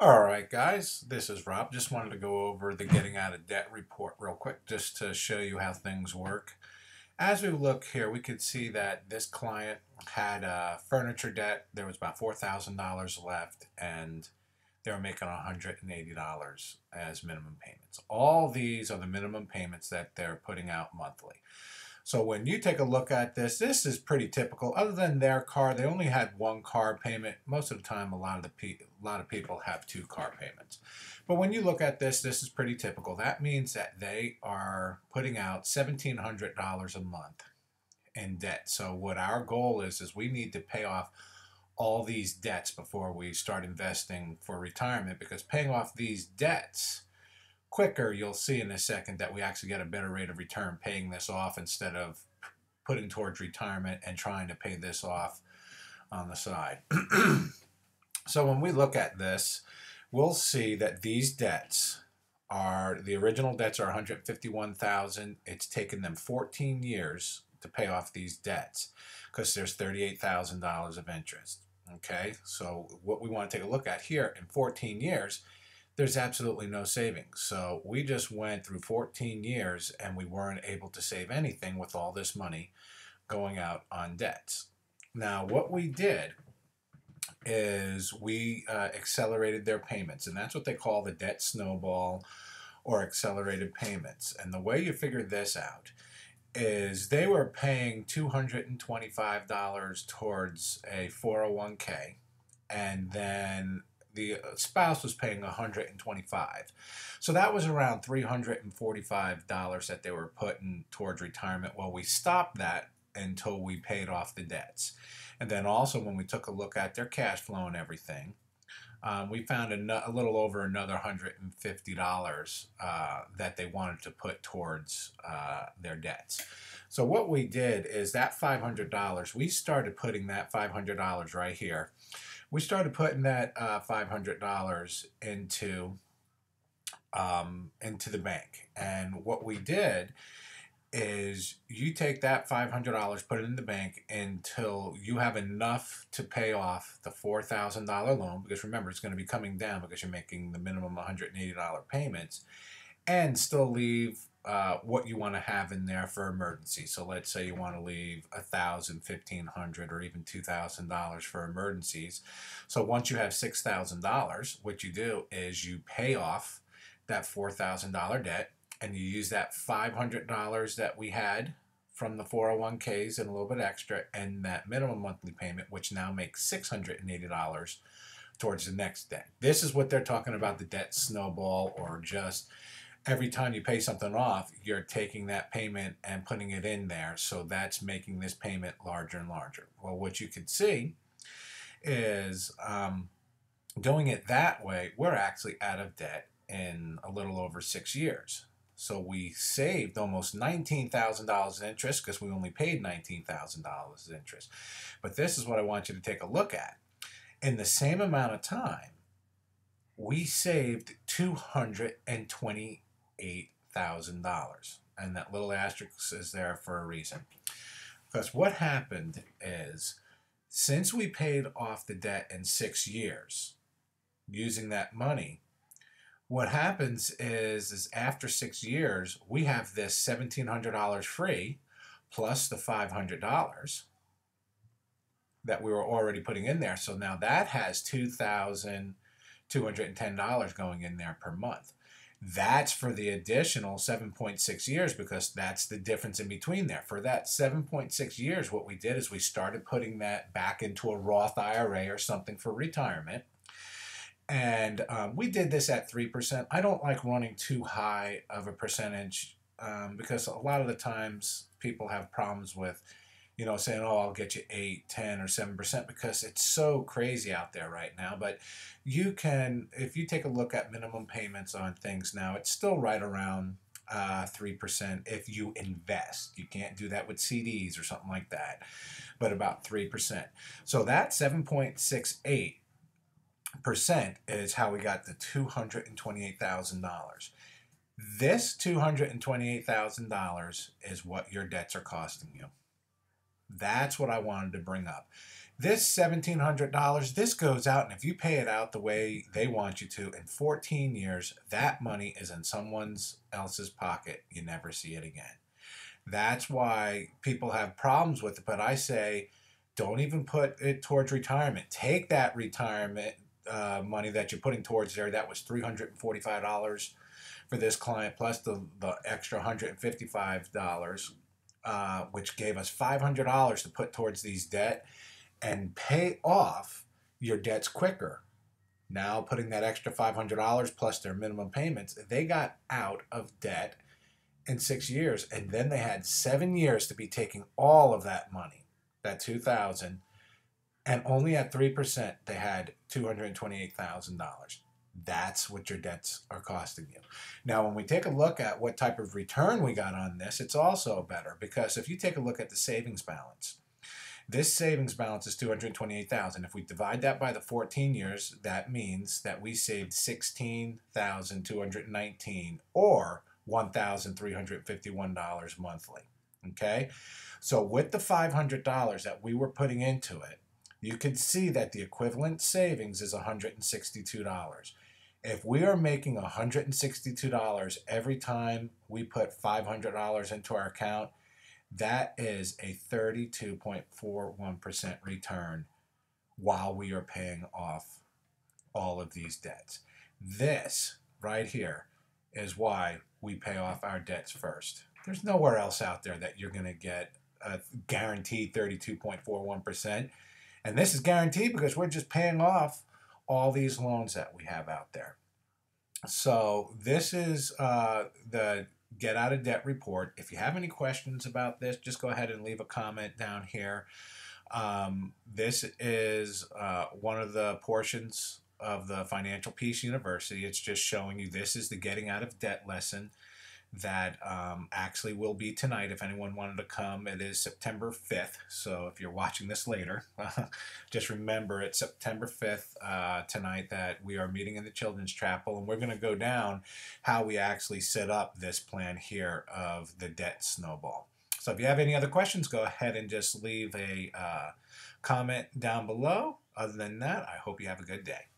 All right, guys, this is Rob. Just wanted to go over the getting out of debt report real quick just to show you how things work. As we look here, we could see that this client had a furniture debt. There was about $4,000 left, and they were making $180 as minimum payments. All these are the minimum payments that they're putting out monthly. So when you take a look at this, this is pretty typical. Other than their car, they only had one car payment. Most of the time, a lot of people have two car payments. But when you look at this, this is pretty typical. That means that they are putting out $1,700 a month in debt. So what our goal is we need to pay off all these debts before we start investing for retirement, because paying off these debts quicker, you'll see in a second that we actually get a better rate of return paying this off instead of putting towards retirement and trying to pay this off on the side. So when we look at this, we'll see that these debts are, the original debts are 151,000. It's taken them 14 years to pay off these debts because there's $38,000 of interest. Okay, so what we want to take a look at here, in 14 years, there's absolutely no savings. So we just went through 14 years and we weren't able to save anything with all this money going out on debts. Now, what we did is we accelerated their payments, and that's what they call the debt snowball or accelerated payments. And the way you figure this out is they were paying $225 towards a 401k, and then the spouse was paying $125. So that was around $345 that they were putting towards retirement. Well, we stopped that until we paid off the debts. And then also when we took a look at their cash flow and everything, we found a little over another $150 that they wanted to put towards their debts. So what we did is that $500, we started putting that $500 right here. We started putting that $500 into the bank. And what we did is you take that $500, put it in the bank until you have enough to pay off the $4,000 loan, because remember, it's going to be coming down because you're making the minimum $180 payments, and still leave what you want to have in there for emergencies. So let's say you want to leave $1,000, $1,500, or even $2,000 for emergencies. So once you have $6,000, what you do is you pay off that $4,000 debt, and you use that $500 that we had from the 401ks and a little bit extra, and that minimum monthly payment, which now makes $680 towards the next debt. This is what they're talking about, the debt snowball, or just every time you pay something off, you're taking that payment and putting it in there. So that's making this payment larger and larger. Well, what you could see is doing it that way, we're actually out of debt in a little over 6 years. So we saved almost $19,000 in interest because we only paid $19,000 in interest. But this is what I want you to take a look at. In the same amount of time, we saved $228,000. And that little asterisk is there for a reason. Because what happened is, since we paid off the debt in 6 years using that money, what happens is after 6 years, we have this $1,700 free plus the $500 that we were already putting in there. So now that has $2,210 going in there per month. That's for the additional 7.6 years, because that's the difference in between there. For that 7.6 years, what we did is we started putting that back into a Roth IRA or something for retirement. And we did this at 3%. I don't like running too high of a percentage because a lot of the times people have problems with, saying, oh, I'll get you 8, 10, or 7%, because it's so crazy out there right now. But you can, if you take a look at minimum payments on things now, it's still right around 3% if you invest. You can't do that with CDs or something like that, but about 3%. So that 7.68% is how we got the $228,000. This $228,000 is what your debts are costing you. That's what I wanted to bring up. This $1,700, this goes out, and if you pay it out the way they want you to, in 14 years, that money is in someone else's pocket. You never see it again. That's why people have problems with it. But I say, don't even put it towards retirement. Take that retirement money that you're putting towards there. That was $345 for this client, plus the extra $155, which gave us $500 to put towards these debt and pay off your debts quicker. Now, putting that extra $500 plus their minimum payments, they got out of debt in 6 years, and then they had 7 years to be taking all of that money, that $2,000, and only at 3% they had $228,000. That's what your debts are costing you. Now, when we take a look at what type of return we got on this, it's also better, because if you take a look at the savings balance, this savings balance is $228,000. If we divide that by the 14 years, that means that we saved $16,219, or $1,351 monthly. Okay? So with the $500 that we were putting into it, you can see that the equivalent savings is $162. If we are making $162 every time we put $500 into our account, that is a 32.41% return while we are paying off all of these debts. This right here is why we pay off our debts first. There's nowhere else out there that you're going to get a guaranteed 32.41%. And this is guaranteed because we're just paying off all these loans that we have out there. So this is the Get Out of Debt report. If you have any questions about this, just go ahead and leave a comment down here. This is one of the portions of the Financial Peace University. It's just showing you this is the Getting Out of Debt lesson that actually will be tonight. If anyone wanted to come, it is September 5th. So if you're watching this later, just remember it's September 5th tonight that we are meeting in the Children's Chapel, and we're going to go down how we actually set up this plan here of the debt snowball. So if you have any other questions, go ahead and just leave a comment down below. Other than that, I hope you have a good day.